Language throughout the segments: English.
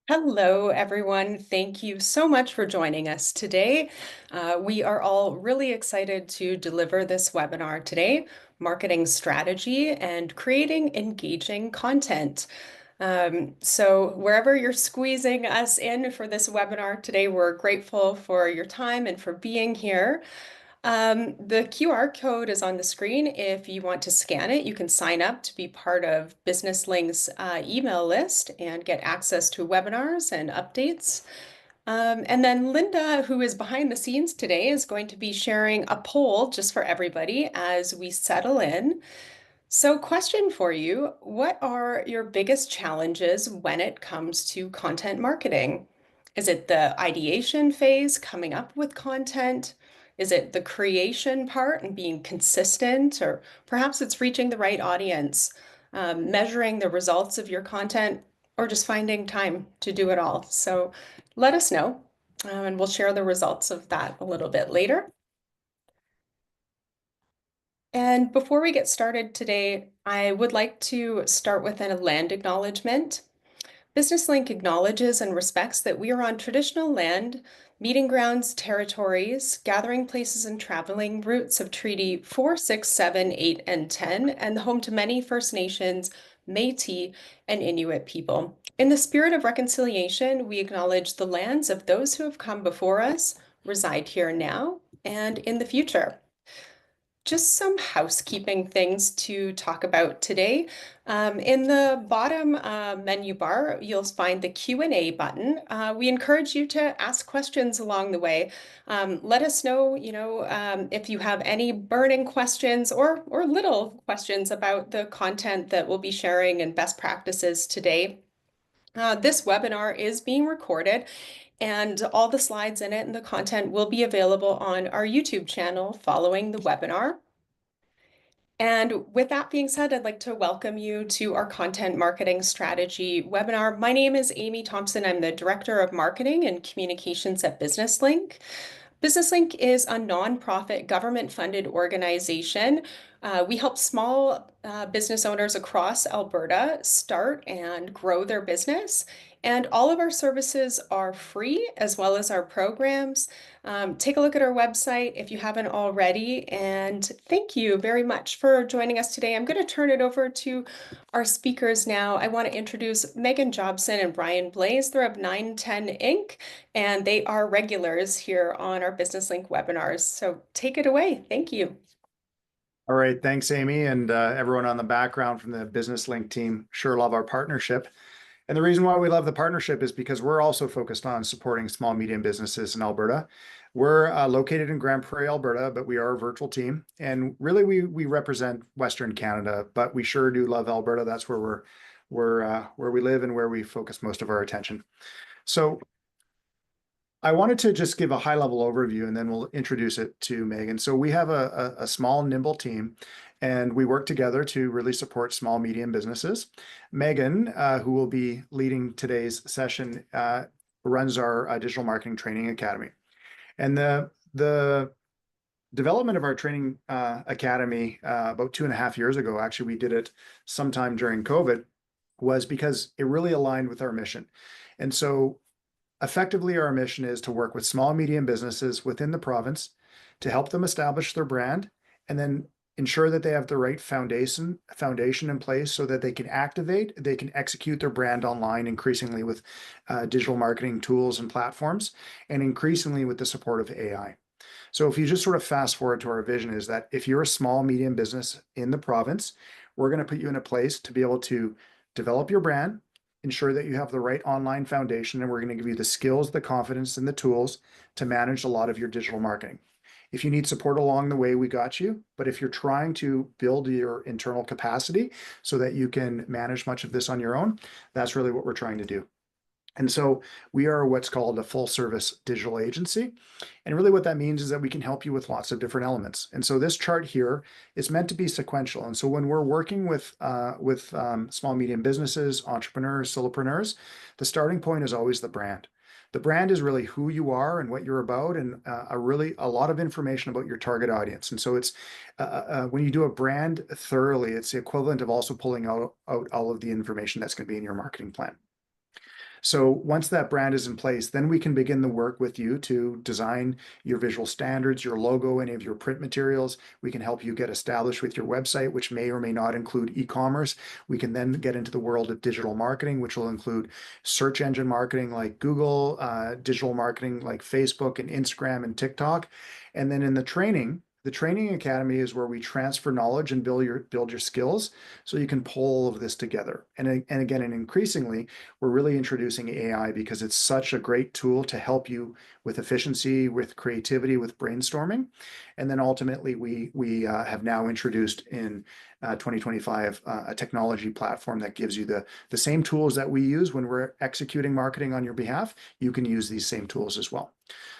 Hello, everyone. Thank you so much for joining us today. We are all really excited to deliver this webinar today, Marketing Strategy and Creating Engaging Content. So wherever you're squeezing us in for this webinar today, we're grateful for your time and for being here. The QR code is on the screen. If you want to scan it, you can sign up to be part of Business Link's email list and get access to webinars and updates. And then Linda, who is behind the scenes today, is going to be sharing a poll just for everybody as we settle in. So, question for you, what are your biggest challenges when it comes to content marketing? Is it the ideation phase, coming up with content? Is it the creation part and being consistent? Or perhaps it's reaching the right audience, measuring the results of your content, or just finding time to do it all? So, let us know, and we'll share the results of that a little bit later. And before we get started today, I would like to start with a land acknowledgement. BusinessLink acknowledges and respects that we are on traditional land, meeting grounds, territories, gathering places, and traveling routes of Treaty 4, 6, 7, 8, and 10, and the home to many First Nations, Métis, and Inuit people. In the spirit of reconciliation, we acknowledge the lands of those who have come before us, reside here now, and in the future. Just some housekeeping things to talk about today. In the bottom menu bar, you'll find the Q&A button. We encourage you to ask questions along the way. Let us know, if you have any burning questions or little questions about the content that we'll be sharing and best practices today. This webinar is being recorded, and all the slides in it and the content will be available on our YouTube channel following the webinar. And with that being said, I'd like to welcome you to our content marketing strategy webinar. My name is Amy Thompson. I'm the Director of Marketing and Communications at BusinessLink. BusinessLink is a nonprofit government-funded organization. We help small business owners across Alberta start and grow their business. And all of our services are free, as well as our programs. Take a look at our website if you haven't already. And thank you very much for joining us today. I'm going to turn it over to our speakers now. I want to introduce Megan Jobson and Brian Blaze. They're of 910 Inc., and they are regulars here on our Business Link webinars. So take it away. Thank you. All right, thanks, Amy, and everyone on the background from the Business Link team. Sure love our partnership. And the reason why we love the partnership is because we're also focused on supporting small, medium businesses in Alberta. We're located in Grand Prairie, Alberta, but we are a virtual team. And really, we represent Western Canada, but we sure do love Alberta. That's where where we live and where we focus most of our attention. So I wanted to just give a high-level overview, and then we'll introduce it to Megan. So we have a small, nimble team, and we work together to really support small, medium businesses. Megan, who will be leading today's session, runs our Digital Marketing Training Academy. And the development of our training academy about 2.5 years ago, actually, we did it sometime during COVID, was because it really aligned with our mission. And so effectively, our mission is to work with small and medium businesses within the province to help them establish their brand and then ensure that they have the right foundation in place so that they can execute their brand online increasingly with digital marketing tools and platforms, and increasingly with the support of AI. So if you just sort of fast forward to our vision, is that if you're a small, medium business in the province, we're going to put you in a place to be able to develop your brand, ensure that you have the right online foundation, and we're going to give you the skills, the confidence, and the tools to manage a lot of your digital marketing. If you need support along the way, we got you. But if you're trying to build your internal capacity so that you can manage much of this on your own, that's really what we're trying to do. And so we are what's called a full service digital agency. And really what that means is that we can help you with lots of different elements. And so this chart here is meant to be sequential. And so when we're working with small, medium businesses, entrepreneurs, solopreneurs, the starting point is always the brand. The brand is really who you are and what you're about, and a lot of information about your target audience. And so it's when you do a brand thoroughly, it's the equivalent of also pulling out all of the information that's going to be in your marketing plan. So once that brand is in place, then we can begin the work with you to design your visual standards, your logo, any of your print materials. We can help you get established with your website, which may or may not include e-commerce. We can then get into the world of digital marketing, which will include search engine marketing like Google, digital marketing like Facebook and Instagram and TikTok. And then in the training academy is where we transfer knowledge and build your skills so you can pull all of this together. And again, and increasingly, we're really introducing AI because it's such a great tool to help you with efficiency, with creativity, with brainstorming. And then ultimately, we have now introduced in 2025 a technology platform that gives you the same tools that we use when we're executing marketing on your behalf. You can use these same tools as well.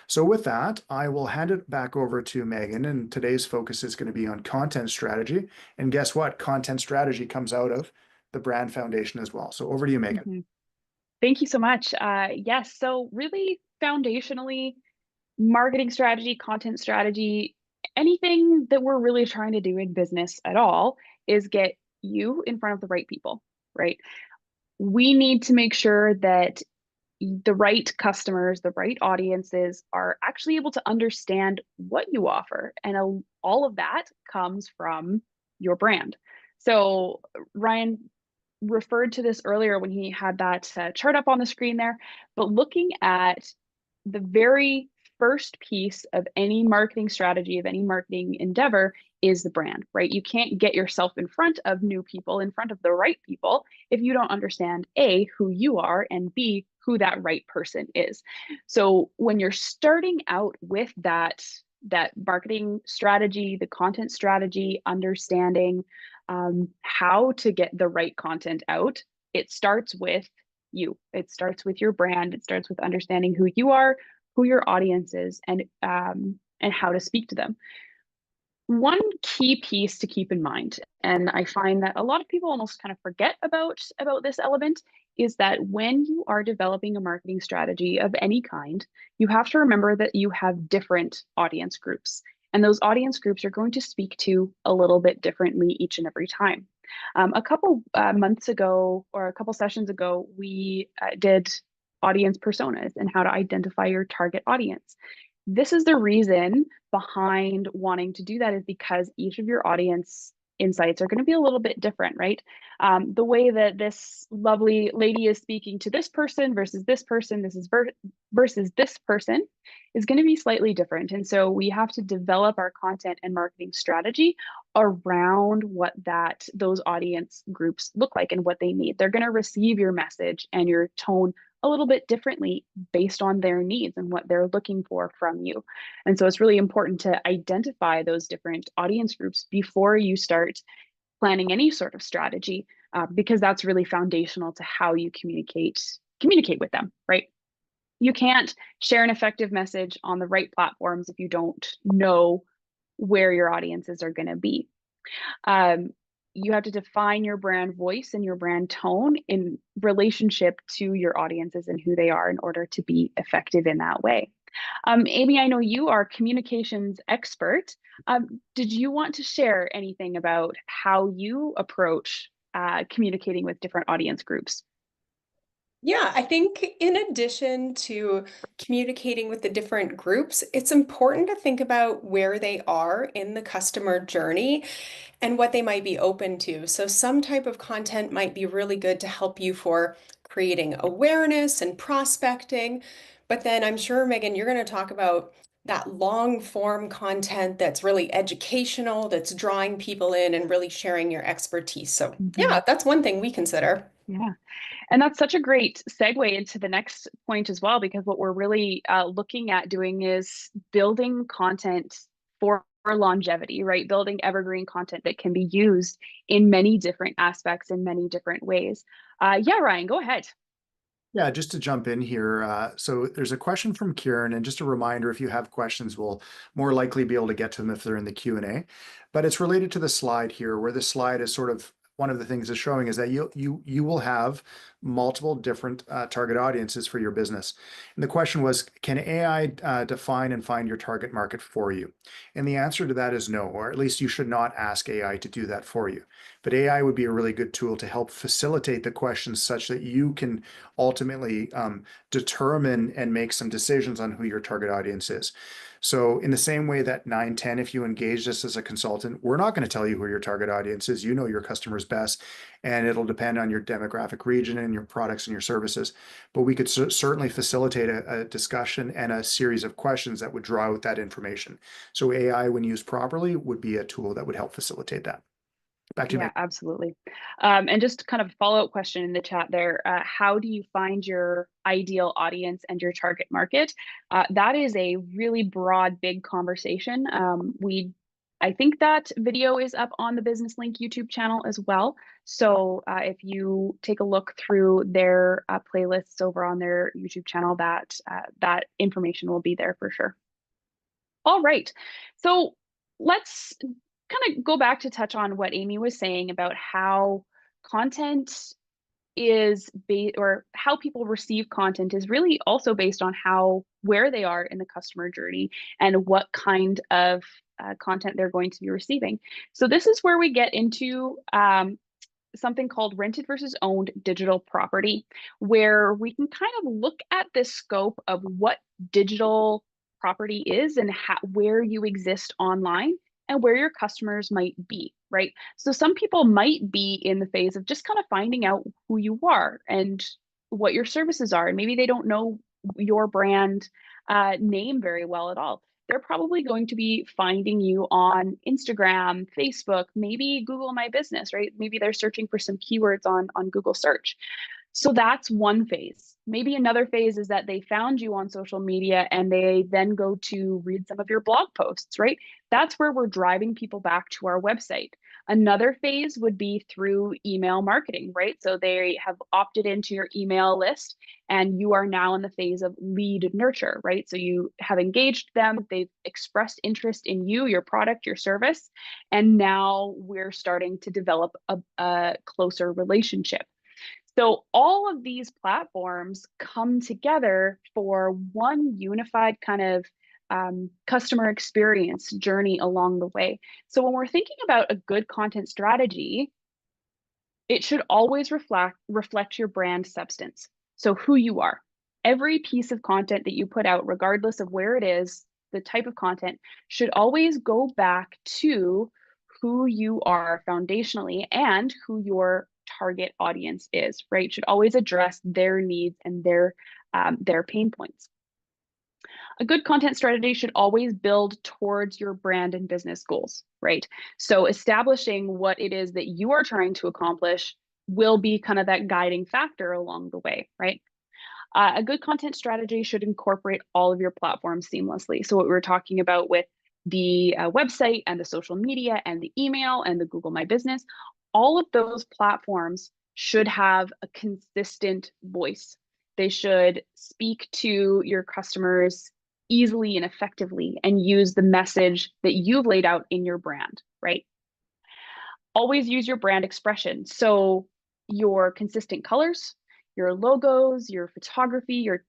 So with that, I will hand it back over to Megan, and today's focus is going to be on content strategy. And guess what? Content strategy comes out of the brand foundation as well. So over to you, Megan. Mhm. Thank you so much. Yes, so really foundationally, marketing strategy, content strategy, anything that we're really trying to do in business at all is get you in front of the right people, right? We need to make sure that the right customers, the right audiences are actually able to understand what you offer. And all of that comes from your brand. So, Ryan referred to this earlier when he had that chart up on the screen there, but looking at the very first piece of any marketing strategy, of any marketing endeavor, is the brand, right? You can't get yourself in front of new people, in front of the right people, if you don't understand A, who you are, and B, who that right person is. So when you're starting out with that marketing strategy, the content strategy, understanding how to get the right content out, it starts with you. It starts with your brand. It starts with understanding who you are, who your audience is, and how to speak to them. One key piece to keep in mind, and I find that a lot of people almost kind of forget about this element, is that when you are developing a marketing strategy of any kind, you have to remember that you have different audience groups, and those audience groups are going to speak to a little bit differently each and every time. A couple months ago, or a couple sessions ago, we did audience personas and how to identify your target audience. This is the reason behind wanting to do that, is because each of your audience insights are going to be a little bit different, right? The way that this lovely lady is speaking to this person versus this person, versus this person, is going to be slightly different. And so we have to develop our content and marketing strategy around what those audience groups look like and what they need. They're going to receive your message and your tone a little bit differently based on their needs and what they're looking for from you. And so it's really important to identify those different audience groups before you start planning any sort of strategy, because that's really foundational to how you communicate with them, right? You can't share an effective message on the right platforms if you don't know where your audiences are going to be. You have to define your brand voice and your brand tone in relationship to your audiences and who they are in order to be effective in that way. Amy, I know you are a communications expert. Did you want to share anything about how you approach communicating with different audience groups? Yeah, I think in addition to communicating with the different groups, it's important to think about where they are in the customer journey and what they might be open to. So some type of content might be really good to help you for creating awareness and prospecting. But then I'm sure, Megan, you're going to talk about that long form content that's really educational, that's drawing people in and really sharing your expertise. So Mhm. yeah, that's one thing we consider. Yeah. And that's such a great segue into the next point as well, because what we're really looking at doing is building content for longevity, right? Building evergreen content that can be used in many different aspects, in many different ways. Yeah, Ryan, go ahead. Yeah, just to jump in here. So there's a question from Kieran, and just a reminder, if you have questions, we'll more likely be able to get to them if they're in the Q&A. But it's related to the slide here, where the slide is sort of one of the things it's showing is that you will have multiple different target audiences for your business. And the question was, can AI define and find your target market for you? And the answer to that is no, or at least you should not ask AI to do that for you. But AI would be a really good tool to help facilitate the questions such that you can ultimately determine and make some decisions on who your target audience is. So in the same way that 910, if you engage us as a consultant, we're not going to tell you who your target audience is. You know your customers best, and it'll depend on your demographic region and your products and your services. But we could certainly facilitate a discussion and a series of questions that would draw out that information. So AI, when used properly, would be a tool that would help facilitate that. Back to you, Yeah, Meg. absolutely. And just kind of a follow-up question in the chat there, how do you find your ideal audience and your target market? That is a really broad, big conversation. I think that video is up on the Business Link YouTube channel as well. So if you take a look through their playlists over on their YouTube channel, that information will be there for sure. All right, so let's kind of go back to touch on what Amy was saying about how content is or how people receive content is really also based on where they are in the customer journey and what kind of content they're going to be receiving. So this is where we get into something called rented versus owned digital property, where we can kind of look at the scope of what digital property is and where you exist online and where your customers might be, right? So some people might be in the phase of just kind of finding out who you are and what your services are. And maybe they don't know your brand name very well at all. They're probably going to be finding you on Instagram, Facebook, maybe Google My Business, right? Maybe they're searching for some keywords on Google search. So that's one phase. Maybe another phase is that they found you on social media and they then go to read some of your blog posts, right? That's where we're driving people back to our website. Another phase would be through email marketing, right? So they have opted into your email list and you are now in the phase of lead nurture, right? So you have engaged them, they've expressed interest in you, your product, your service, and now we're starting to develop a closer relationship. So all of these platforms come together for one unified kind of customer experience journey along the way. So when we're thinking about a good content strategy, it should always reflect your brand substance. So who you are. Every piece of content that you put out, regardless of where it is, the type of content, should always go back to who you are foundationally and who your target audience is, right? Should always address their needs and their pain points. A good content strategy should always build towards your brand and business goals, right? So establishing what it is that you are trying to accomplish will be kind of that guiding factor along the way, right? A good content strategy should incorporate all of your platforms seamlessly. So what we were talking about with the website and the social media and the email and the Google My Business, all of those platforms should have a consistent voice. They should speak to your customers easily and effectively and use the message that you've laid out in your brand, right? Always use your brand expression. So your consistent colors, your logos, your photography, your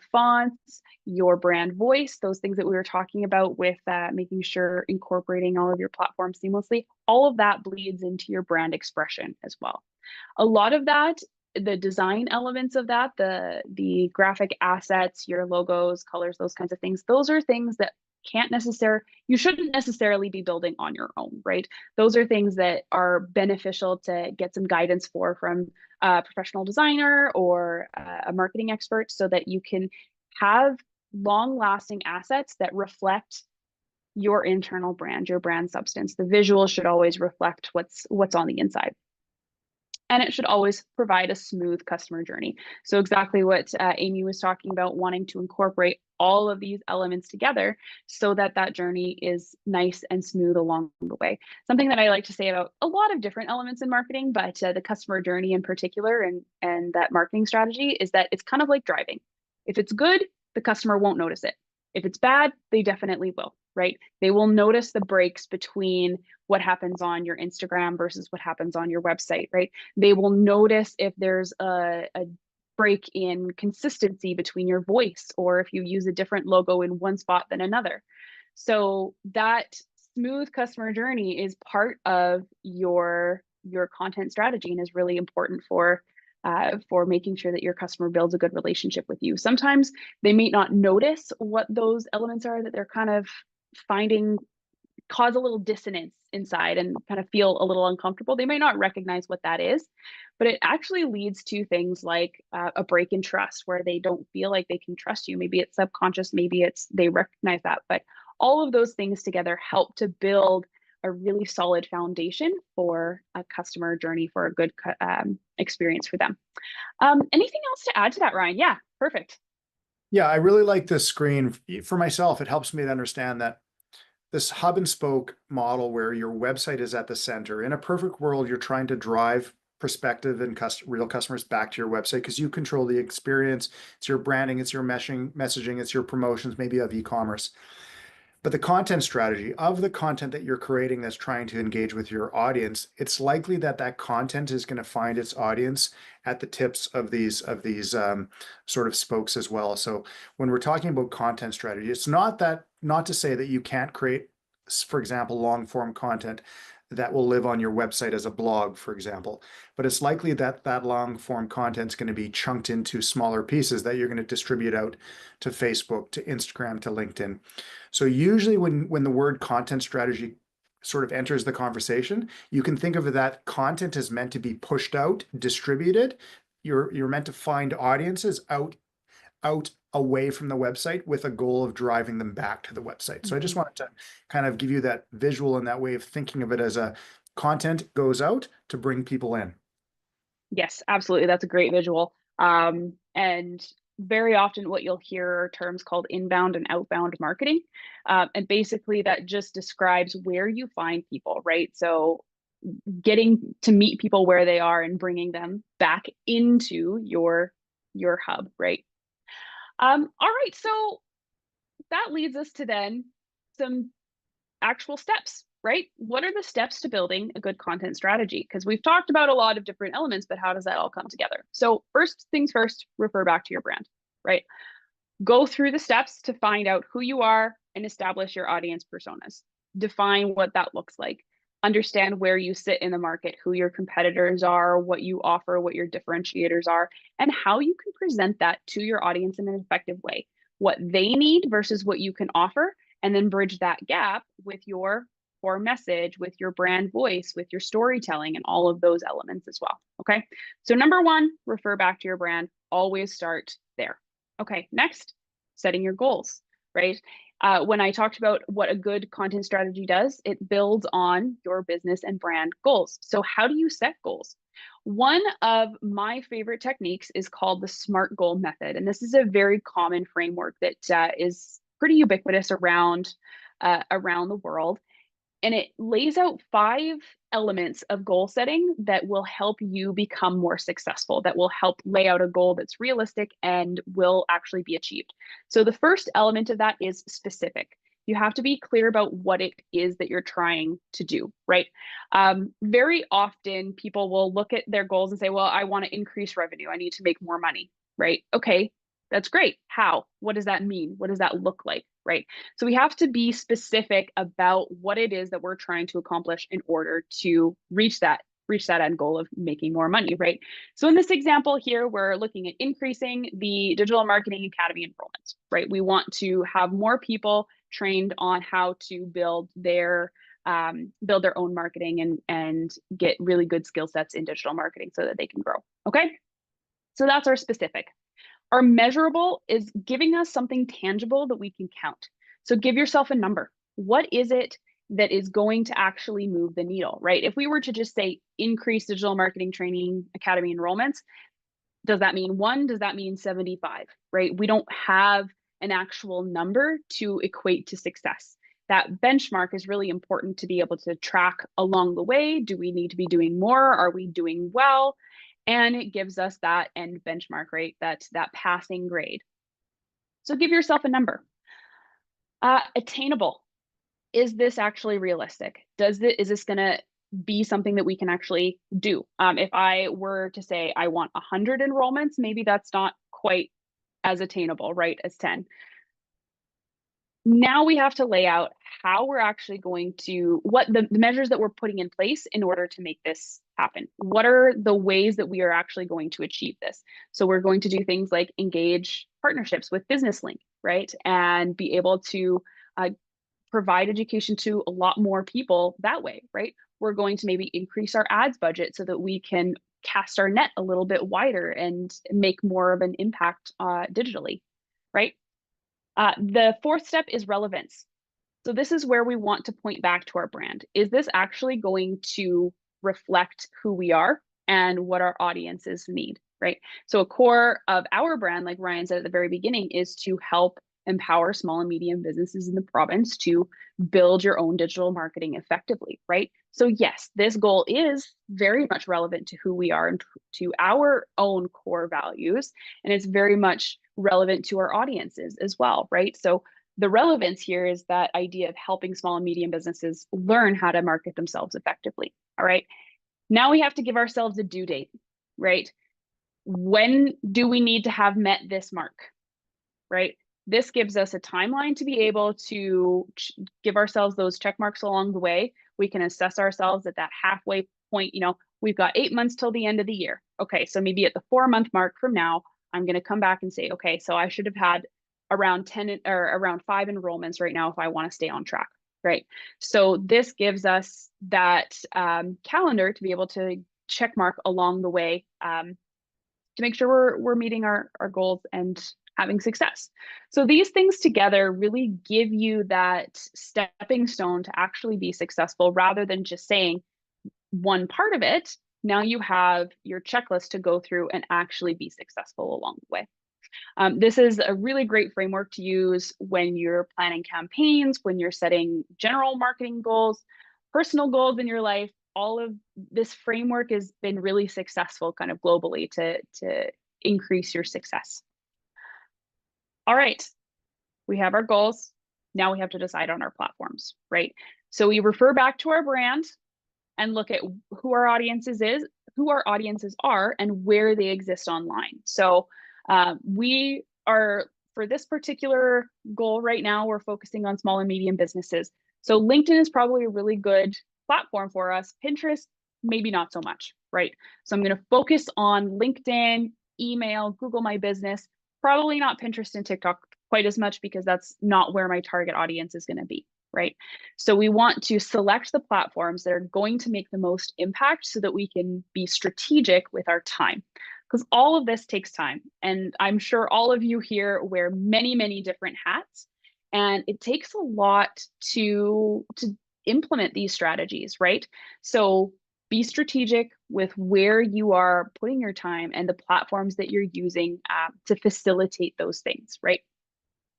fonts, your brand voice, those things that we were talking about with making sure incorporating all of your platforms seamlessly, all of that bleeds into your brand expression as well. A lot of that, the design elements of that, the graphic assets, your logos, colors, those kinds of things, those are things that you shouldn't necessarily be building on your own, right? Those are things that are beneficial to get some guidance from a professional designer or a marketing expert so that you can have long-lasting assets that reflect your internal brand, your brand substance. The visual should always reflect what's on the inside. And it should always provide a smooth customer journey. So exactly what Amy was talking about, wanting to incorporate all of these elements together so that that journey is nice and smooth along the way. Something that I like to say about a lot of different elements in marketing, but the customer journey in particular and that marketing strategy is that it's kind of like driving. If it's good, the customer won't notice it. If it's bad, they definitely will, right? They will notice the breaks between what happens on your Instagram versus what happens on your website, right? They will notice if there's a break in consistency between your voice, or if you use a different logo in one spot than another. So that smooth customer journey is part of your content strategy and is really important for making sure that your customer builds a good relationship with you. Sometimes they may not notice what those elements are that they're kind of finding cause a little dissonance inside and kind of feel a little uncomfortable. They may not recognize what that is, but it actually leads to things like a break in trust where they don't feel like they can trust you. Maybe it's subconscious, maybe it's they recognize that, but all of those things together help to build a really solid foundation for a customer journey, for a good experience for them. Anything else to add to that, Ryan? Yeah, perfect. Yeah, I really like this screen. For myself, it helps me to understand that this hub and spoke model where your website is at the center. In a perfect world, you're trying to drive prospective and real customers back to your website because you control the experience. It's your branding, it's your messaging, it's your promotions, maybe of e-commerce. But the content strategy of the content that you're creating that's trying to engage with your audience, it's likely that that content is going to find its audience at the tips of these sort of spokes as well. So when we're talking about content strategy, it's not to say that you can't create, for example, long form content that will live on your website as a blog, for example. But it's likely that that long form content is going to be chunked into smaller pieces that you're going to distribute out to Facebook, to Instagram, to LinkedIn. So usually when the word content strategy sort of enters the conversation, you can think of that content is meant to be pushed out, distributed. You're meant to find audiences out away from the website with a goal of driving them back to the website. So I just wanted to kind of give you that visual and that way of thinking of it as a content goes out to bring people in. Yes, absolutely. That's a great visual. And very often what you'll hear are terms called inbound and outbound marketing. And basically that just describes where you find people, right? So getting to meet people where they are and bringing them back into your hub, right? All right, so that leads us to then some actual steps, right? What are the steps to building a good content strategy? Because we've talked about a lot of different elements, but how does that all come together? So first things first, refer back to your brand, right? Go through the steps to find out who you are and establish your audience personas. Define what that looks like. Understand where you sit in the market, who your competitors are, what you offer, what your differentiators are, and how you can present that to your audience in an effective way. What they need versus what you can offer, and then bridge that gap with your core message, with your brand voice, with your storytelling, and all of those elements as well. Okay. So, number one, refer back to your brand. Always start there. Okay. Next, setting your goals, right? When I talked about what a good content strategy does, it builds on your business and brand goals. So, how do you set goals? One of my favorite techniques is called the SMART goal method. And this is a very common framework that is pretty ubiquitous around the world. And it lays out 5 elements of goal setting that will help you become more successful, that will help lay out a goal that's realistic and will actually be achieved. So the first element of that is specific. You have to be clear about what it is that you're trying to do, right? Very often people will look at their goals and say, well, I want to increase revenue. I need to make more money, right? Okay, that's great. How? What does that mean? What does that look like, right? So we have to be specific about what it is that we're trying to accomplish in order to reach that end goal of making more money, right? So in this example here, we're looking at increasing the Digital Marketing Academy enrollments, right? We want to have more people trained on how to build their own marketing and get really good skill sets in digital marketing so that they can grow. Okay, so that's our specific. Our measurable is giving us something tangible that we can count. So give yourself a number. What is it that is going to actually move the needle, right? If we were to just say increase Digital Marketing Training Academy enrollments, does that mean 1? Does that mean 75, right? We don't have an actual number to equate to success. That benchmark is really important to be able to track along the way. Do we need to be doing more? Are we doing well? And it gives us that end benchmark, right? That passing grade. So give yourself a number. Attainable. Is this actually realistic? Is this going to be something that we can actually do? If I were to say I want 100 enrollments, maybe that's not quite as attainable, right, as 10. Now we have to lay out how we're actually going to, what the measures that we're putting in place in order to make this happen. What are the ways that we are actually going to achieve this? So we're going to do things like engage partnerships with BusinessLink, right? And be able to provide education to a lot more people that way, right? We're going to maybe increase our ads budget so that we can cast our net a little bit wider and make more of an impact digitally, right? The fourth step is relevance. So this is where we want to point back to our brand. Is this actually going to reflect who we are and what our audiences need, right? So a core of our brand, like Ryan said at the very beginning, is to help empower small and medium businesses in the province to build your own digital marketing effectively, right? So yes, this goal is very much relevant to who we are and to our own core values, and it's very much relevant to our audiences as well, right? So the relevance here is that idea of helping small and medium businesses learn how to market themselves effectively. All right. Now we have to give ourselves a due date, right? When do we need to have met this mark, right? This gives us a timeline to be able to give ourselves those check marks along the way. We can assess ourselves at that halfway point. We've got 8 months till the end of the year. Okay, so maybe at the 4-month mark from now, I'm going to come back and say, okay, so I should have had around 10 or around 5 enrollments right now if I want to stay on track, right? So this gives us that calendar to be able to check mark along the way to make sure we're meeting our goals and having success. So these things together really give you that stepping stone to actually be successful rather than just saying one part of it. Now you have your checklist to go through and actually be successful along the way. This is a really great framework to use when you're planning campaigns, when you're setting general marketing goals, personal goals in your life. All of this framework has been really successful kind of globally to increase your success. All right, we have our goals. Now we have to decide on our platforms, right? So we refer back to our brand and look at who our audiences are and where they exist online. So we are, for this particular goal right now, we're focusing on small and medium businesses. So LinkedIn is probably a really good platform for us. Pinterest, maybe not so much, right? So I'm going to focus on LinkedIn, email, Google My Business, probably not Pinterest and TikTok quite as much because that's not where my target audience is going to be, right? So we want to select the platforms that are going to make the most impact so that we can be strategic with our time. Because all of this takes time. And I'm sure all of you here wear many, many different hats. And it takes a lot to implement these strategies, right? So be strategic with where you are putting your time and the platforms that you're using to facilitate those things, right?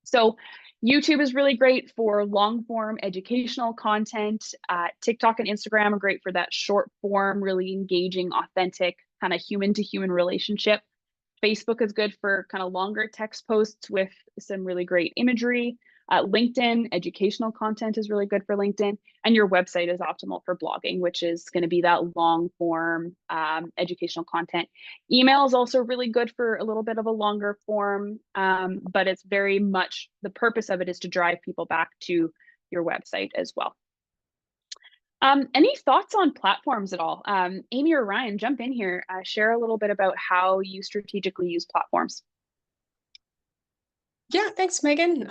So YouTube is really great for long form educational content. TikTok and Instagram are great for that short form, really engaging, authentic, kind of human to human relationship. Facebook is good for kind of longer text posts with some really great imagery. LinkedIn, educational content is really good for LinkedIn. And your website is optimal for blogging, which is going to be that long form educational content. Email is also really good for a little bit of a longer form, but it's very much, the purpose of it is to drive people back to your website as well. Any thoughts on platforms at all? Amy or Ryan, jump in here, share a little bit about how you strategically use platforms. Yeah, thanks, Megan.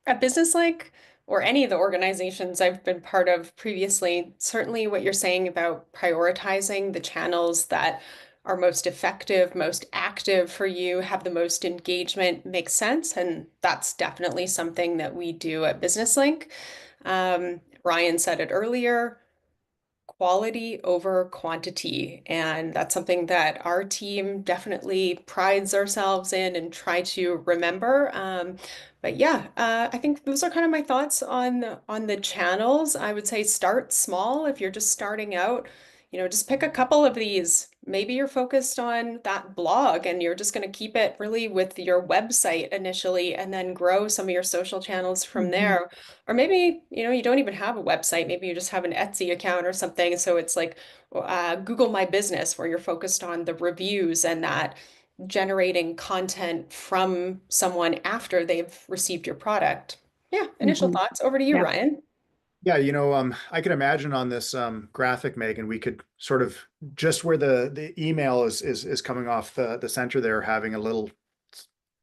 At BusinessLink or any of the organizations I've been part of previously, certainly what you're saying about prioritizing the channels that are most effective, most active for you, have the most engagement makes sense. And that's definitely something that we do at BusinessLink. Ryan said it earlier, quality over quantity. And that's something that our team definitely prides ourselves in and try to remember. But yeah, I think those are kind of my thoughts on the channels. I would say start small if you're just starting out. Just pick a couple of these maybe you're focused on that blog and you're just going to keep it really with your website initially and then grow some of your social channels from Mhm. there. Or maybe, you don't even have a website. Maybe you just have an Etsy account or something. So it's like Google My Business, where you're focused on the reviews and that generating content from someone after they've received your product. Yeah, initial Mhm. thoughts. Over to you, Yeah. Ryan. Yeah, I could imagine on this graphic, Megan, we could sort of just where the email is coming off the center there, having a little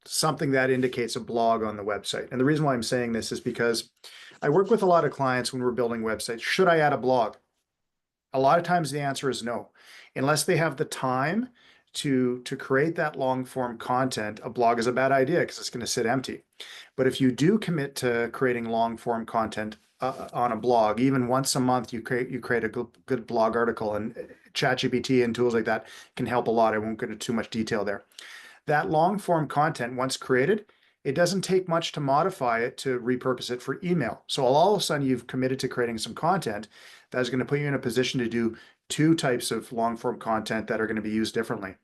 something that indicates a blog on the website. And the reason why I'm saying this is because I work with a lot of clients when we're building websites. Should I add a blog? A lot of times the answer is no. Unless they have the time to create that long form content, a blog is a bad idea because it's going to sit empty. But if you do commit to creating long form content on a blog, even once a month, you create a good blog article, and ChatGPT and tools like that can help a lot. I won't go into too much detail there. That long form content, once created, it doesn't take much to modify it to repurpose it for email. So all of a sudden you've committed to creating some content that is going to put you in a position to do two types of long form content that are going to be used differently.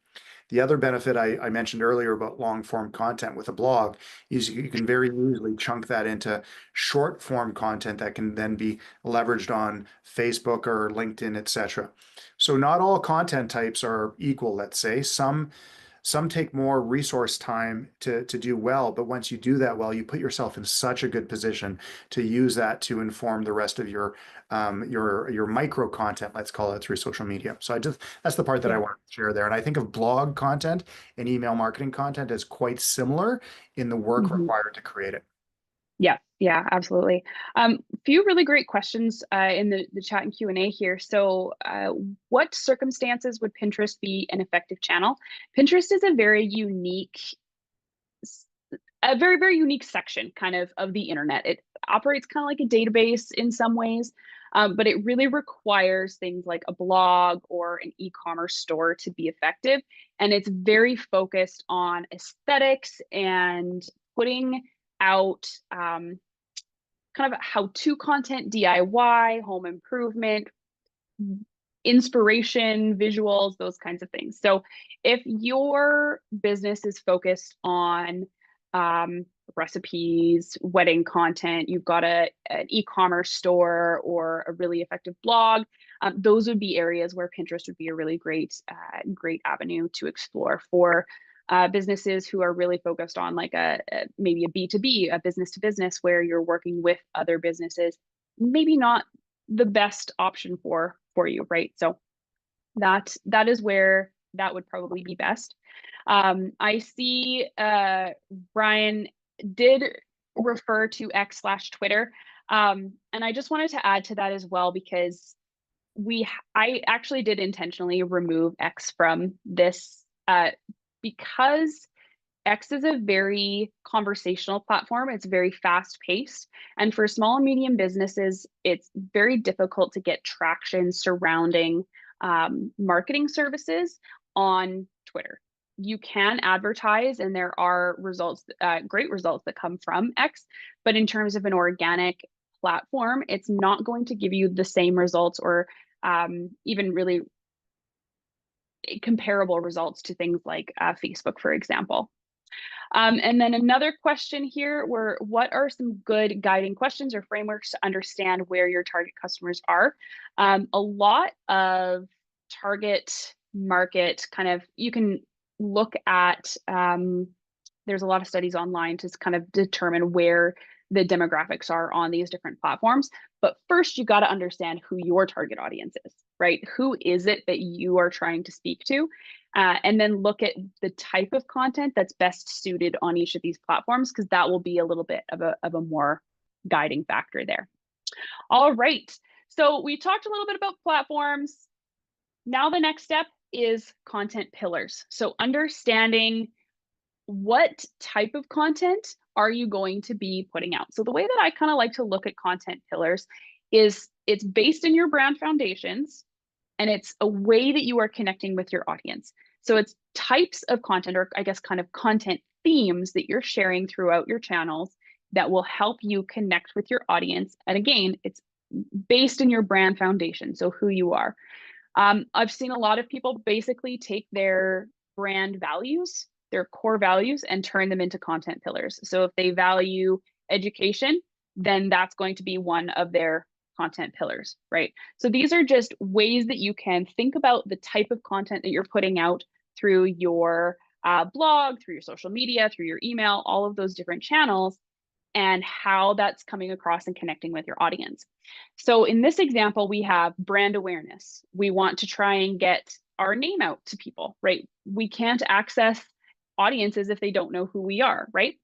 The other benefit I mentioned earlier about long form content with a blog is you can very easily chunk that into short form content that can then be leveraged on Facebook or LinkedIn, etc. So not all content types are equal, let's say. Some take more resource time to do well, but once you do that well, you put yourself in such a good position to use that to inform the rest of your micro content, let's call it, through social media. So that's the part that I Yeah. want to share there. And I think of blog content and email marketing content as quite similar in the work Mhm. required to create it. Yeah, yeah, absolutely. Few really great questions in the chat and Q&A here. So, what circumstances would Pinterest be an effective channel? Pinterest is a very, very unique section kind of the internet. It operates kind of like a database in some ways, but it really requires things like a blog or an e-commerce store to be effective. And it's very focused on aesthetics and putting out kind of how-to content, DIY, home improvement, inspiration, visuals, those kinds of things. So if your business is focused on recipes, wedding content, you've got an e-commerce store or a really effective blog, those would be areas where Pinterest would be a really great avenue to explore for businesses who are really focused on like maybe a B2B, a business to business, where you're working with other businesses. Maybe not the best option for you, right? So that is where that would probably be best. I see Brian did refer to X/Twitter, and I just wanted to add to that as well because I actually did intentionally remove X from this because X is a very conversational platform. It's very fast paced. And for small and medium businesses, it's very difficult to get traction surrounding marketing services on Twitter. You can advertise, and there are results, great results that come from X. But in terms of an organic platform, it's not going to give you the same results or even really comparable results to things like Facebook, for example. And then another question here were, what are some good guiding questions or frameworks to understand where your target customers are? A lot of target market kind of, you can look at, there's a lot of studies online to kind of determine where the demographics are on these different platforms. But first, you got to understand who your target audience is, right? Who is it that you are trying to speak to? And then look at the type of content that's best suited on each of these platforms, because that will be a little bit of a more guiding factor there. All right. So we talked a little bit about platforms. Now the next step is content pillars. So understanding what type of content are you going to be putting out? So the way that I kind of like to look at content pillars is it's based in your brand foundations, and it's a way that you are connecting with your audience. So it's types of content, or I guess kind of content themes that you're sharing throughout your channels that will help you connect with your audience. And again, it's based in your brand foundation, so who you are. I've seen a lot of people basically take their brand values, their core values, and turn them into content pillars. So if they value education, then that's going to be one of their content pillars, right? So these are just ways that you can think about the type of content that you're putting out through your blog, through your social media, through your email, all of those different channels, and how that's coming across and connecting with your audience. So in this example, we have brand awareness. We want to try and get our name out to people, right? We can't access audiences if they don't know who we are, right?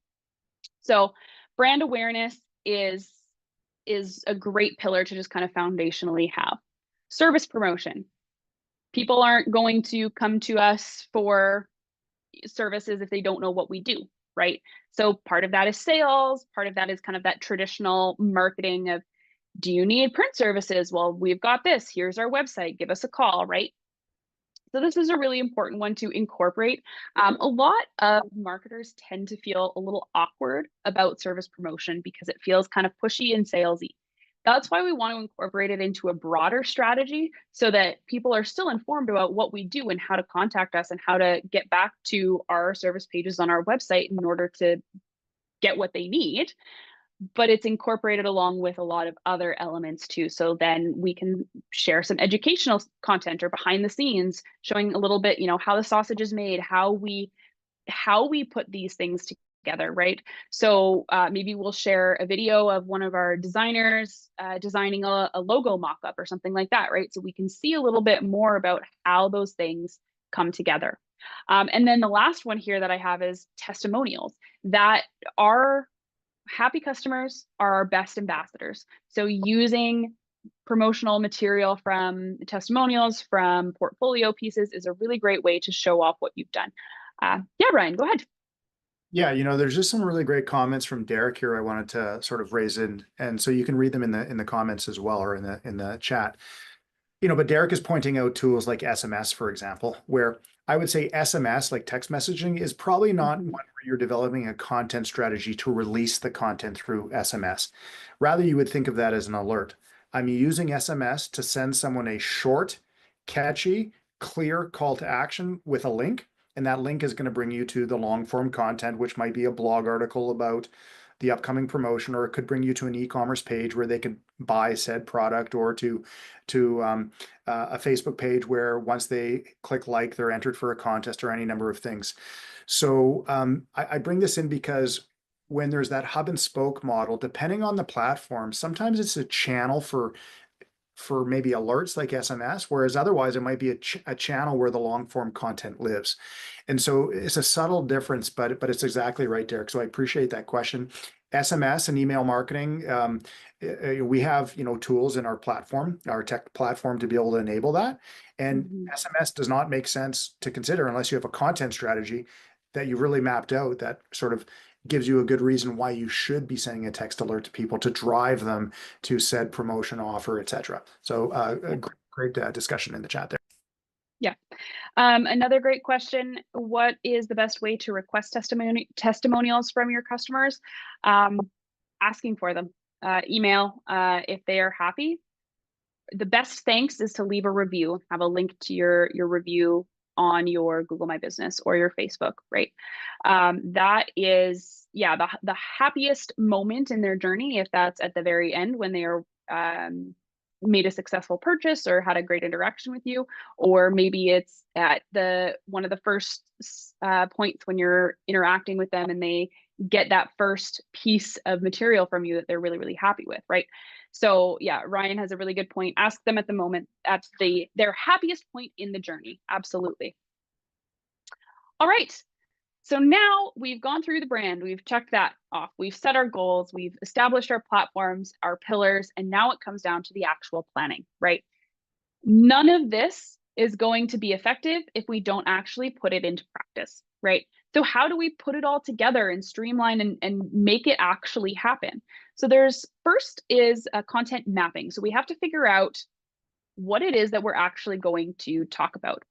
So brand awareness is a great pillar to just kind of foundationally have. Service promotion. People aren't going to come to us for services if they don't know what we do, right? So part of that is sales, part of that is kind of that traditional marketing of, do you need print services? Well, we've got this, here's our website, give us a call, right? So this is a really important one to incorporate. A lot of marketers tend to feel a little awkward about service promotion because it feels kind of pushy and salesy. That's why we want to incorporate it into a broader strategy so that people are still informed about what we do and how to contact us and how to get back to our service pages on our website in order to get what they need. But it's incorporated along with a lot of other elements too. So then we can share some educational content or behind the scenes, showing a little bit, how the sausage is made, how we put these things together, right? So maybe we'll share a video of one of our designers designing a logo mock-up or something like that, right? So we can see a little bit more about how those things come together. And then the last one here that I have is testimonials. That are happy customers are our best ambassadors. So using promotional material from testimonials, from portfolio pieces is a really great way to show off what you've done. Yeah, Ryan, go ahead. Yeah, there's just some really great comments from Derek here I wanted to sort of raise in, and so you can read them in the comments as well, or in the chat. But Derek is pointing out tools like SMS, for example, where I would say SMS, like text messaging, is probably not one where you're developing a content strategy to release the content through SMS. Rather, you would think of that as an alert. I'm using SMS to send someone a short, catchy, clear call to action with a link. And that link is going to bring you to the long form content, which might be a blog article about the upcoming promotion, or it could bring you to an e-commerce page where they can buy said product, or to a Facebook page where once they click like, they're entered for a contest, or any number of things. So I bring this in because when there's that hub and spoke model, depending on the platform, sometimes it's a channel for maybe alerts like SMS, whereas otherwise it might be a channel where the long form content lives. And so it's a subtle difference, but it's exactly right, Derek. So I appreciate that question. SMS and email marketing, we have tools in our platform, our tech platform, to be able to enable that. And SMS does not make sense to consider unless you have a content strategy that you really mapped out that sort of gives you a good reason why you should be sending a text alert to people to drive them to said promotion, offer, etc. So a great discussion in the chat there. Yeah. Another great question. What is the best way to request testimonials from your customers? Asking for them. Email if they are happy. The best thanks is to leave a review. Have a link to your review on your Google My Business or your Facebook, right? That is, the happiest moment in their journey, if that's at the very end when they are made a successful purchase or had a great interaction with you, or maybe it's at one of the first points when you're interacting with them and they get that first piece of material from you that they're really, really happy with, right? So yeah, Ryan has a really good point. Ask them at the moment, at their happiest point in the journey. Absolutely. All right. So now we've gone through the brand, we've checked that off, we've set our goals, we've established our platforms, our pillars, and now it comes down to the actual planning, right? None of this is going to be effective if we don't actually put it into practice, right? So how do we put it all together and streamline and make it actually happen? So first is a content mapping. So we have to figure out what it is that we're actually going to talk about.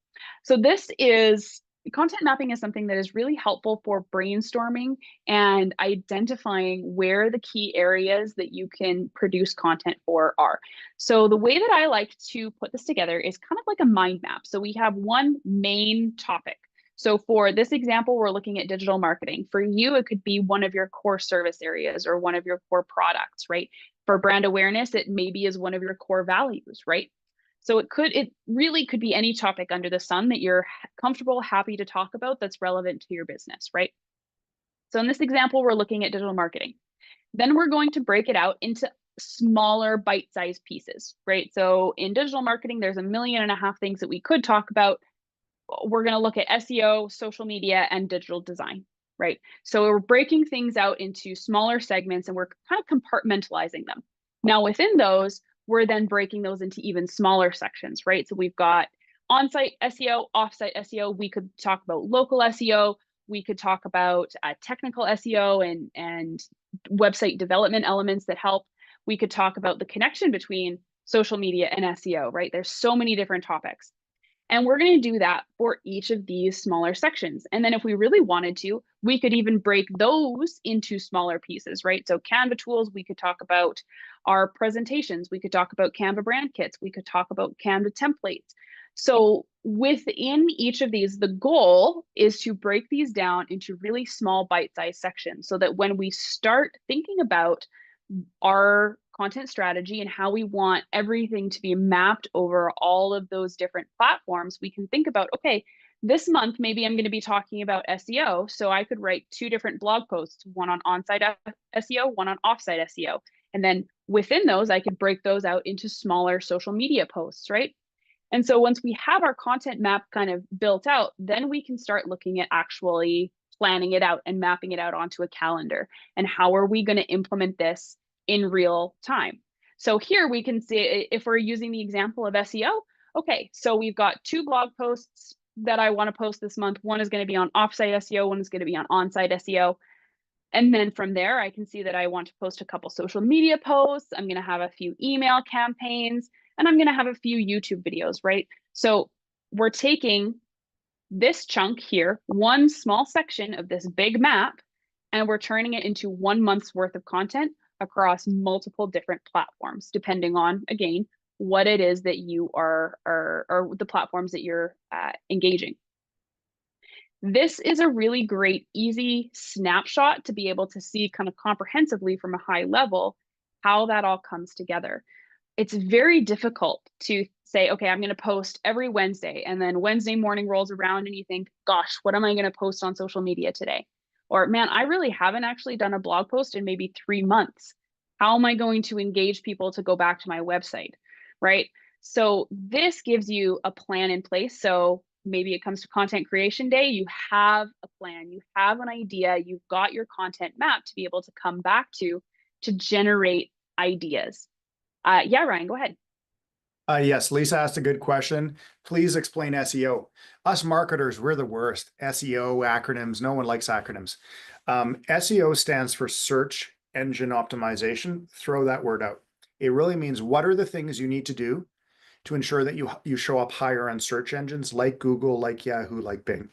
So this is content mapping is something that is really helpful for brainstorming and identifying where the key areas that you can produce content for are. So the way that I like to put this together is kind of like a mind map. So we have one main topic. So for this example, we're looking at digital marketing. For you, it could be one of your core service areas or one of your core products, right? For brand awareness, it maybe is one of your core values, right? So it really could be any topic under the sun that you're comfortable, happy to talk about that's relevant to your business, right? So in this example, we're looking at digital marketing. Then we're going to break it out into smaller bite-sized pieces, right? So in digital marketing, there's 1.5 million things that we could talk about. We're going to look at SEO, social media, and digital design, right? So we're breaking things out into smaller segments and we're kind of compartmentalizing them. Now within those, we're then breaking those into even smaller sections, right? So we've got on-site SEO, off-site SEO. We could talk about local SEO. We could talk about technical SEO and website development elements that help. We could talk about the connection between social media and SEO, right? There's so many different topics. And we're going to do that for each of these smaller sections. And then if we really wanted to, we could even break those into smaller pieces, right? So Canva tools, we could talk about our presentations. We could talk about Canva brand kits. We could talk about Canva templates. So within each of these, the goal is to break these down into really small bite-sized sections so that when we start thinking about our content strategy and how we want everything to be mapped over all of those different platforms, we can think about, okay, this month, maybe I'm going to be talking about SEO. So I could write 2 different blog posts, one on on-site SEO, one on off-site SEO. And then within those, I could break those out into smaller social media posts, right? And so once we have our content map kind of built out, then we can start looking at actually planning it out and mapping it out onto a calendar. And how are we going to implement this in real time? So here we can see, if we're using the example of SEO, okay, so we've got 2 blog posts that I want to post this month. One is going to be on offsite SEO, one is going to be on onsite SEO. And then from there, I can see that I want to post a couple social media posts. I'm going to have a few email campaigns, and I'm going to have a few YouTube videos, right? So we're taking this chunk here, one small section of this big map, and we're turning it into 1 month's worth of content across multiple different platforms, depending on, again, what it is that you are, or the platforms that you're engaging. This is a really great, easy snapshot to be able to see kind of comprehensively from a high level how that all comes together. It's very difficult to say, okay, I'm going to post every Wednesday, and then Wednesday morning rolls around and you think, gosh, what am I going to post on social media today? Or, man, I really haven't actually done a blog post in maybe 3 months. How am I going to engage people to go back to my website, right? So this gives you a plan in place. So maybe it comes to content creation day, you have a plan, you have an idea, you've got your content map to be able to come back to generate ideas. Yeah, Ryan, go ahead. Yes, Lisa asked a good question. Please explain SEO. Us marketers, we're the worst. SEO acronyms, no one likes acronyms. SEO stands for search engine optimization. Throw that word out. It really means what are the things you need to do to ensure that you show up higher on search engines like Google, like Yahoo, like Bing.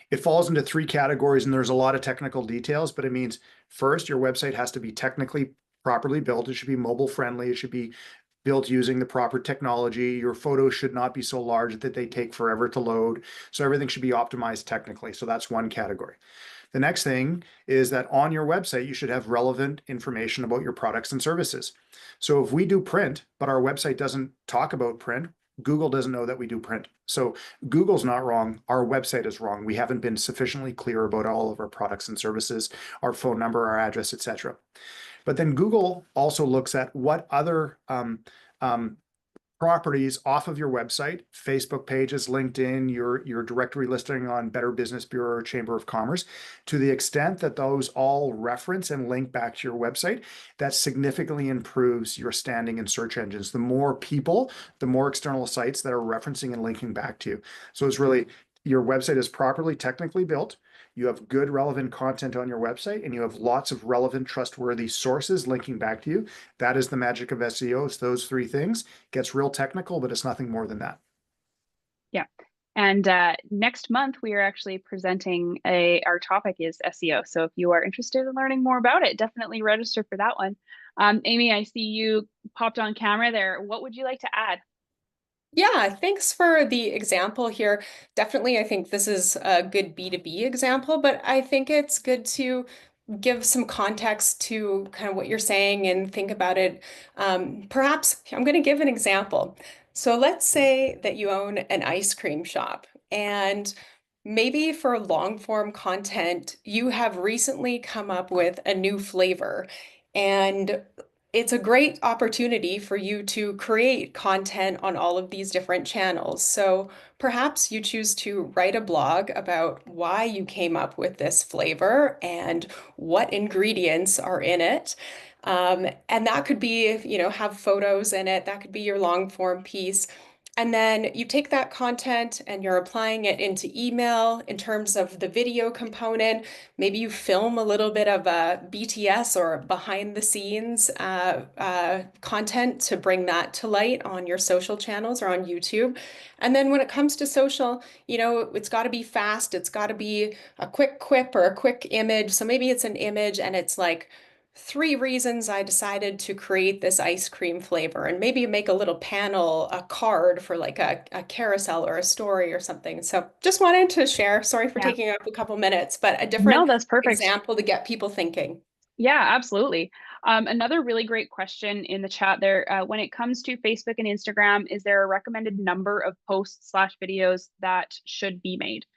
It falls into 3 categories, and there's a lot of technical details, but it means first, your website has to be technically properly built. It should be mobile friendly. It should be built using the proper technology. Your photos should not be so large that they take forever to load. So everything should be optimized technically. So that's one category. The next thing is that on your website, you should have relevant information about your products and services. So if we do print, but our website doesn't talk about print, Google doesn't know that we do print. So Google's not wrong. Our website is wrong. We haven't been sufficiently clear about all of our products and services, our phone number, our address, etc. But then Google also looks at what other properties off of your website, Facebook pages, LinkedIn, your directory listing on Better Business Bureau or Chamber of Commerce, to the extent that those all reference and link back to your website, that significantly improves your standing in search engines. The more people, the more external sites that are referencing and linking back to you. So it's really, your website is properly technically built, you have good relevant content on your website, and you have lots of relevant, trustworthy sources linking back to you. That is the magic of SEO. It's those 3 things. It gets real technical, but it's nothing more than that. Yeah. And next month, we are actually presenting our topic is SEO. So if you are interested in learning more about it, definitely register for that one. Amy, I see you popped on camera there. What would you like to add? Yeah, thanks for the example here. Definitely, I think this is a good B2B example, but I think it's good to give some context to kind of what you're saying and think about it. Perhaps I'm going to give an example. So let's say that you own an ice cream shop, and maybe for long form content, you have recently come up with a new flavor. And it's a great opportunity for you to create content on all of these different channels. So perhaps you choose to write a blog about why you came up with this flavor and what ingredients are in it. And that could be, have photos in it. That could be your long form piece. And then you take that content and you're applying it into email in terms of the video component. Maybe you film a little bit of a BTS or behind the scenes content to bring that to light on your social channels or on YouTube. And then when it comes to social, it's got to be fast. It's got to be a quick quip or a quick image. So maybe it's an image and it's like, 3 reasons I decided to create this ice cream flavor, and maybe make a little panel, a card for like a carousel or a story or something. So just wanted to share. Sorry for Yeah, taking up a couple minutes, but a no, different that's perfect. example to get people thinking. Yeah, absolutely. Another really great question in the chat there. When it comes to Facebook and Instagram, is there a recommended number of posts slash videos that should be made?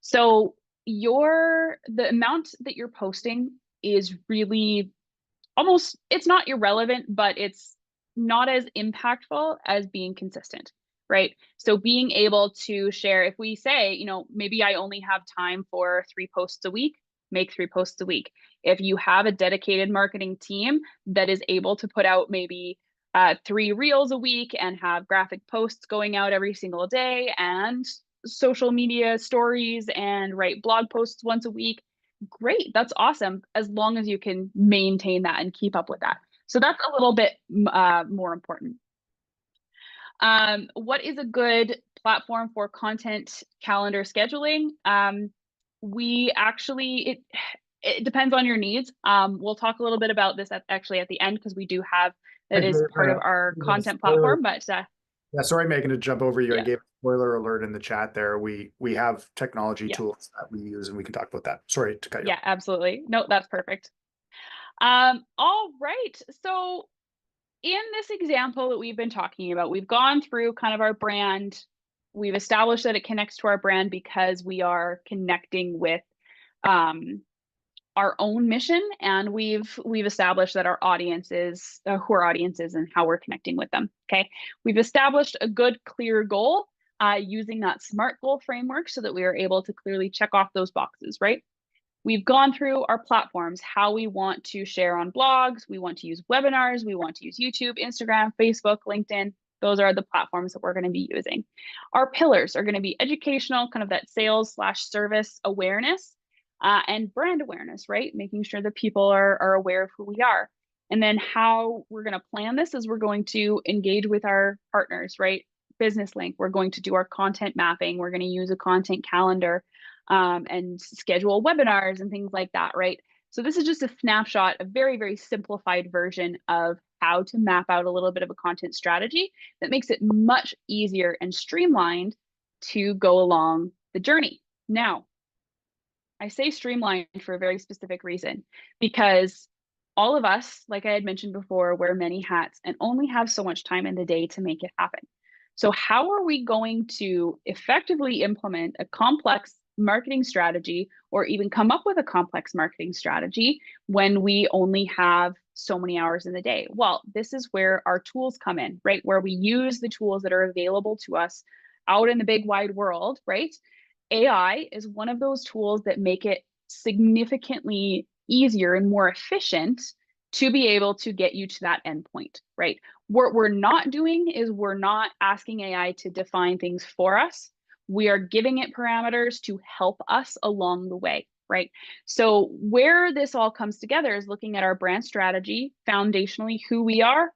So the amount that you're posting is really almost, it's not irrelevant, but it's not as impactful as being consistent, right? So being able to share, if we say, maybe I only have time for 3 posts a week, make 3 posts a week. If you have a dedicated marketing team that is able to put out maybe 3 reels a week and have graphic posts going out every single day and social media stories and write blog posts once a week, great, that's awesome, as long as you can maintain that and keep up with that. So that's a little bit more important. What is a good platform for content calendar scheduling? We actually, it depends on your needs. We'll talk a little bit about this actually at the end, because we do have, that is part of our content platform, but Yeah, sorry, Megan, to jump over you. I yeah. gave a spoiler alert in the chat there. We have technology Yeah. tools that we use, and we can talk about that. Sorry to cut you. Yeah, absolutely. No, that's perfect. All right. So in this example that we've been talking about, we've gone through kind of our brand. We've established that it connects to our brand because we are connecting with our own mission, and we've established that our audiences, who our audience is, and how we're connecting with them. Okay, we've established a good, clear goal using that SMART goal framework, so that we are able to clearly check off those boxes. Right. We've gone through our platforms, how we want to share on blogs, we want to use webinars, we want to use YouTube, Instagram, Facebook, LinkedIn. Those are the platforms that we're going to be using. Our pillars are going to be educational, kind of that sales / service awareness, and brand awareness, right? Making sure that people are aware of who we are. And then how we're going to plan this is we're going to engage with our partners, right? Business Link, we're going to do our content mapping, we're going to use a content calendar, and schedule webinars and things like that, right? So this is just a snapshot, a very, very simplified version of how to map out a little bit of a content strategy that makes it much easier and streamlined to go along the journey. Now, I say streamlined for a very specific reason, because all of us, like I had mentioned before, wear many hats and only have so much time in the day to make it happen. So how are we going to effectively implement a complex marketing strategy, or even come up with a complex marketing strategy, when we only have so many hours in the day? Well, this is where our tools come in, right? Where we use the tools that are available to us out in the big wide world, right? AI is one of those tools that make it significantly easier and more efficient to be able to get you to that endpoint, right? What we're not doing is we're not asking AI to define things for us. We are giving it parameters to help us along the way, right? So where this all comes together is looking at our brand strategy, foundationally, who we are,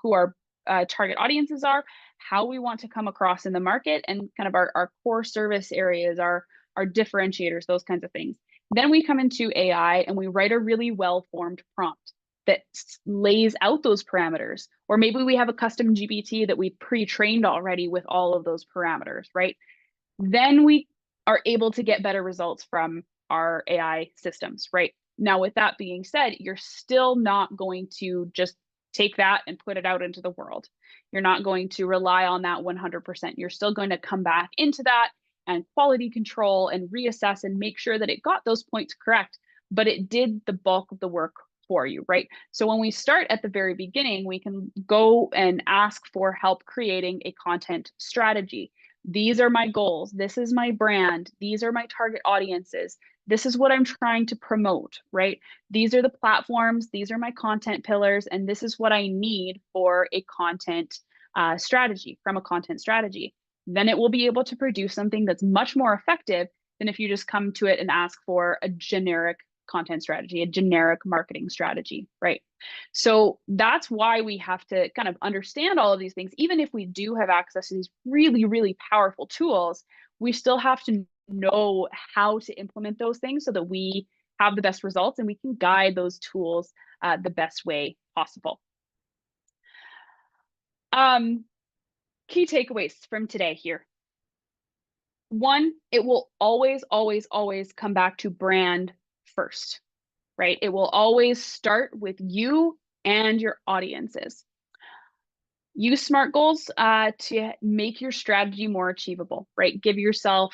who our target audiences are, how we want to come across in the market, and kind of our core service areas, our differentiators, those kinds of things. Then we come into AI and we write a really well-formed prompt that lays out those parameters. Or maybe we have a custom GPT that we pre-trained already with all of those parameters, right? Then we are able to get better results from our AI systems, right? Now, with that being said, you're still not going to just take that and put it out into the world. You're not going to rely on that 100%. You're still going to come back into that and quality control and reassess and make sure that it got those points correct, but it did the bulk of the work for you, right? So when we start at the very beginning, we can go and ask for help creating a content strategy. These are my goals. This is my brand. These are my target audiences. This is what I'm trying to promote, right? These are the platforms. These are my content pillars. And this is what I need for a content strategy, from a content strategy. Then it will be able to produce something that's much more effective than if you just come to it and ask for a generic content strategy, a generic marketing strategy, right? So that's why we have to kind of understand all of these things. Even if we do have access to these really, really powerful tools, we still have to know how to implement those things so that we have the best results and we can guide those tools the best way possible. Key takeaways from today here. One, it will always, always, always come back to brand first, right? It will always start with you and your audiences. Use SMART goals to make your strategy more achievable, right? Give yourself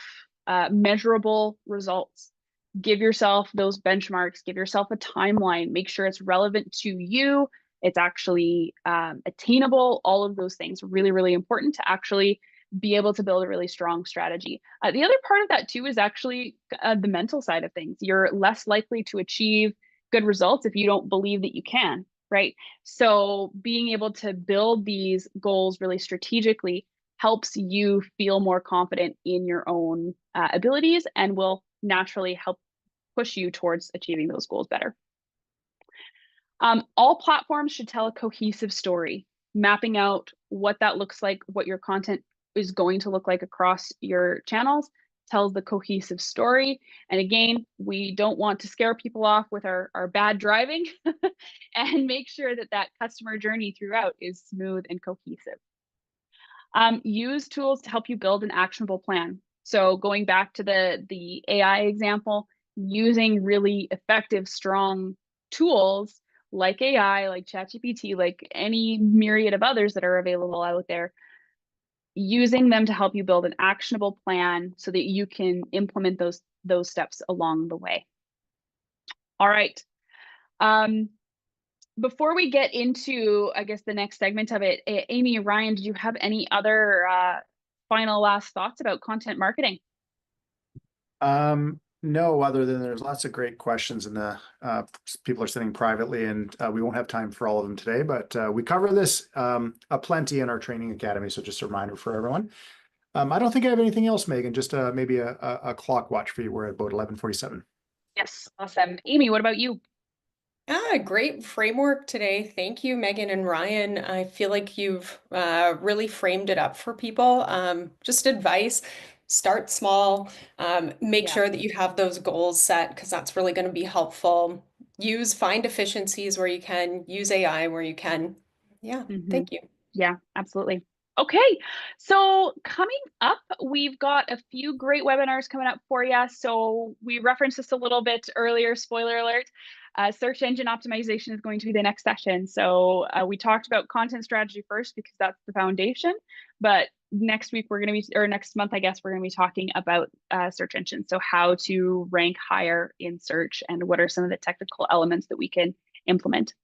measurable results. Give yourself those benchmarks. Give yourself a timeline. Make sure it's relevant to you. It's actually attainable. All of those things are really, really important to actually be able to build a really strong strategy. The other part of that too is actually the mental side of things. You're less likely to achieve good results if you don't believe that you can, right? So being able to build these goals really strategically helps you feel more confident in your own abilities and will naturally help push you towards achieving those goals better. All platforms should tell a cohesive story, mapping out what that looks like, what your content is going to look like across your channels, tells the cohesive story. And again, we don't want to scare people off with our bad driving and make sure that that customer journey throughout is smooth and cohesive. Use tools to help you build an actionable plan. So going back to the AI example, using really effective, strong tools like AI, like ChatGPT, like any myriad of others that are available out there, using them to help you build an actionable plan so that you can implement those steps along the way. All right. Before we get into, I guess, the next segment of it, Amy, Ryan, did you have any other final last thoughts about content marketing? No, other than there's lots of great questions and the people are sitting privately, and we won't have time for all of them today, but we cover this aplenty in our training academy. So just a reminder for everyone. I don't think I have anything else, Megan, just maybe a clock watch for you. We're at about 11:47. Yes, awesome. Amy, what about you? Great framework today. Thank you, Megan and Ryan. I feel like you've really framed it up for people. Just advice, start small, make sure that you have those goals set because that's really going to be helpful. Find efficiencies where you can, use AI where you can. Yeah, thank you. Yeah, absolutely. Okay, so coming up, we've got a few great webinars coming up for you. So we referenced this a little bit earlier, spoiler alert. Search engine optimization is going to be the next session. So we talked about content strategy first because that's the foundation. But next week we're going to be, or next month, I guess, we're going to be talking about search engines. So how to rank higher in search and what are some of the technical elements that we can implement.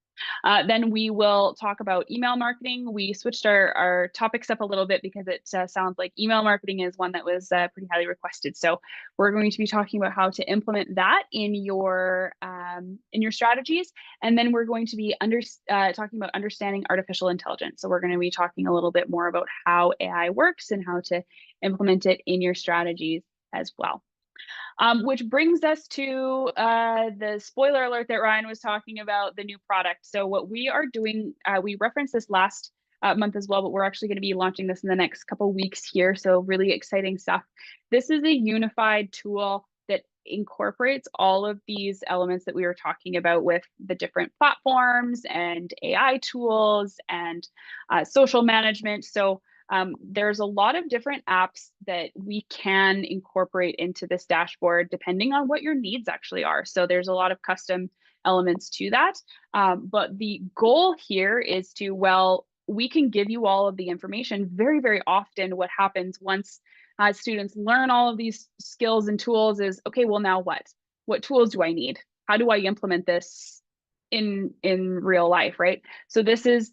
Then we will talk about email marketing. We switched our topics up a little bit because it sounds like email marketing is one that was pretty highly requested. So we're going to be talking about how to implement that in your strategies. And then we're going to be talking about understanding artificial intelligence. So we're going to be talking a little bit more about how AI works and how to implement it in your strategies as well. Which brings us to the spoiler alert that Ryan was talking about, the new product. So what we are doing, we referenced this last month as well, but we're actually going to be launching this in the next couple weeks here. So really exciting stuff. This is a unified tool that incorporates all of these elements that we were talking about with the different platforms and AI tools and social management. So there's a lot of different apps that we can incorporate into this dashboard depending on what your needs actually are. So there's a lot of custom elements to that. But the goal here is to, well, we can give you all of the information. Very, very often what happens once students learn all of these skills and tools is, okay, well, now what? What tools do I need? How do I implement this in real life, right? So this is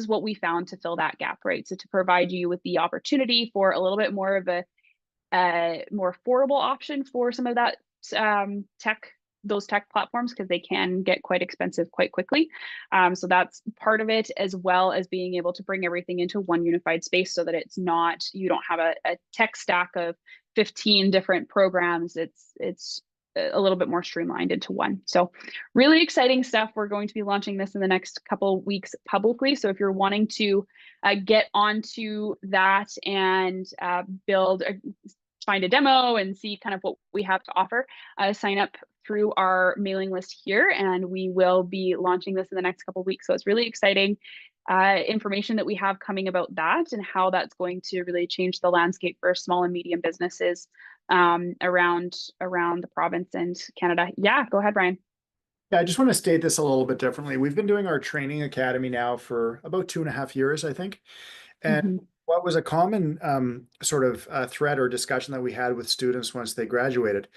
what we found to fill that gap, right? So to provide you with the opportunity for a little bit more of a more affordable option for some of that those tech platforms, because they can get quite expensive quite quickly. So that's part of it, as well as being able to bring everything into one unified space so that it's not, you don't have a tech stack of 15 different programs. It's a little bit more streamlined into one. So really exciting stuff. We're going to be launching this in the next couple weeks publicly. So if you're wanting to get onto that and find a demo and see kind of what we have to offer, sign up through our mailing list here, and we will be launching this in the next couple of weeks. So it's really exciting information that we have coming about that and how that's going to really change the landscape for small and medium businesses around the province and Canada. Yeah, go ahead, Ryan. Yeah, I just want to state this a little bit differently. We've been doing our training academy now for about 2.5 years, I think. And what was a common sort of thread or discussion that we had with students once they graduated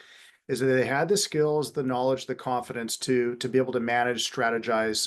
is that they had the skills, the knowledge, the confidence to be able to manage, strategize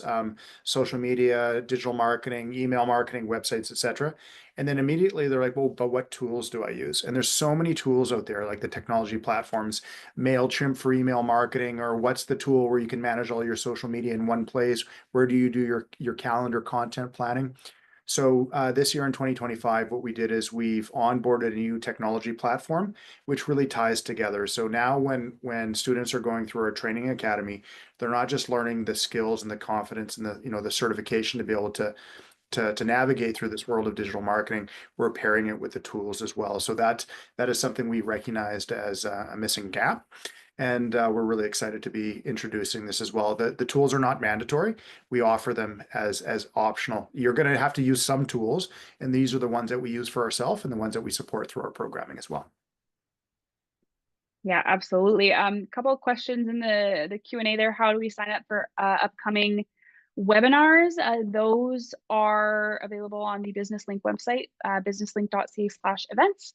social media, digital marketing, email marketing, websites, etc. And then immediately they're like, well, but what tools do I use? And there's so many tools out there, like the technology platforms, MailChimp for email marketing, or what's the tool where you can manage all your social media in one place? Where do you do your calendar content planning? So this year in 2025, what we did is we've onboarded a new technology platform, which really ties together. So now when students are going through our training academy, they're not just learning the skills and the confidence and the certification to be able to navigate through this world of digital marketing. We're pairing it with the tools as well. So that is something we recognized as a missing gap. And we're really excited to be introducing this as well. The tools are not mandatory. We offer them as optional. You're going to have to use some tools, and these are the ones that we use for ourselves and the ones that we support through our programming as well. Yeah, absolutely. Couple of questions in the Q&A there. How do we sign up for upcoming webinars? Those are available on the BusinessLink website, businesslink.ca/events.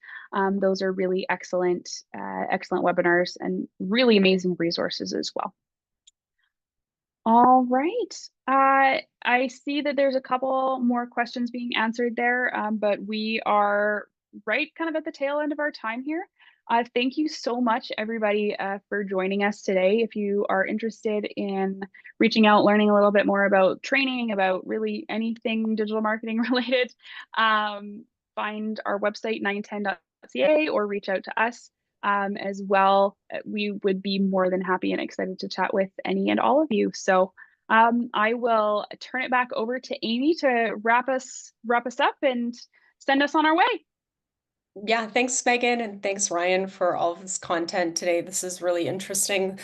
Those are really excellent webinars and really amazing resources as well. All right. I see that there's a couple more questions being answered there, but we are right kind of at the tail end of our time here. Thank you so much, everybody, for joining us today. If you are interested in reaching out, learning a little bit more about training, about really anything digital marketing related, find our website, 910.ca, or reach out to us as well. We would be more than happy and excited to chat with any and all of you. So I will turn it back over to Amy to wrap us up and send us on our way. Yeah, thanks, Megan, and thanks, Ryan, for all of this content today. This is really interesting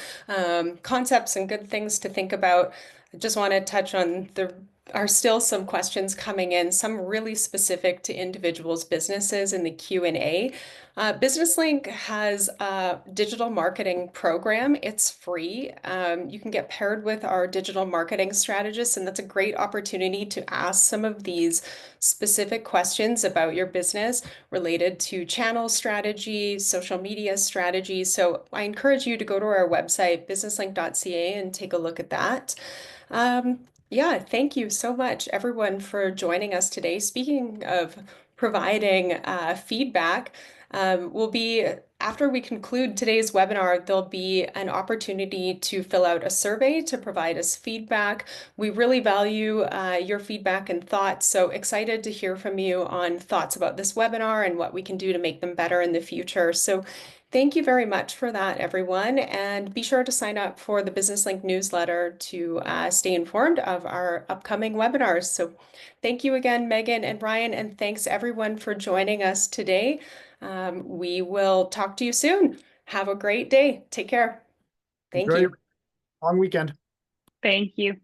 concepts and good things to think about. I just want to touch on there are still some questions coming in, some really specific to individuals' businesses in the Q&A. BusinessLink has a digital marketing program. It's free. You can get paired with our digital marketing strategist, and that's a great opportunity to ask some of these specific questions about your business related to channel strategy, social media strategy. So I encourage you to go to our website, businesslink.ca, and take a look at that. Yeah, thank you so much, everyone, for joining us today. Speaking of providing feedback, after we conclude today's webinar, there'll be an opportunity to fill out a survey to provide us feedback. We really value your feedback and thoughts, so excited to hear from you on thoughts about this webinar and what we can do to make them better in the future. So Thank you very much for that, everyone. And be sure to sign up for the BusinessLink newsletter to stay informed of our upcoming webinars. So thank you again, Megan and Ryan, and thanks everyone for joining us today. We will talk to you soon. Have a great day. Take care. Thank Enjoy your you. long weekend. Thank you.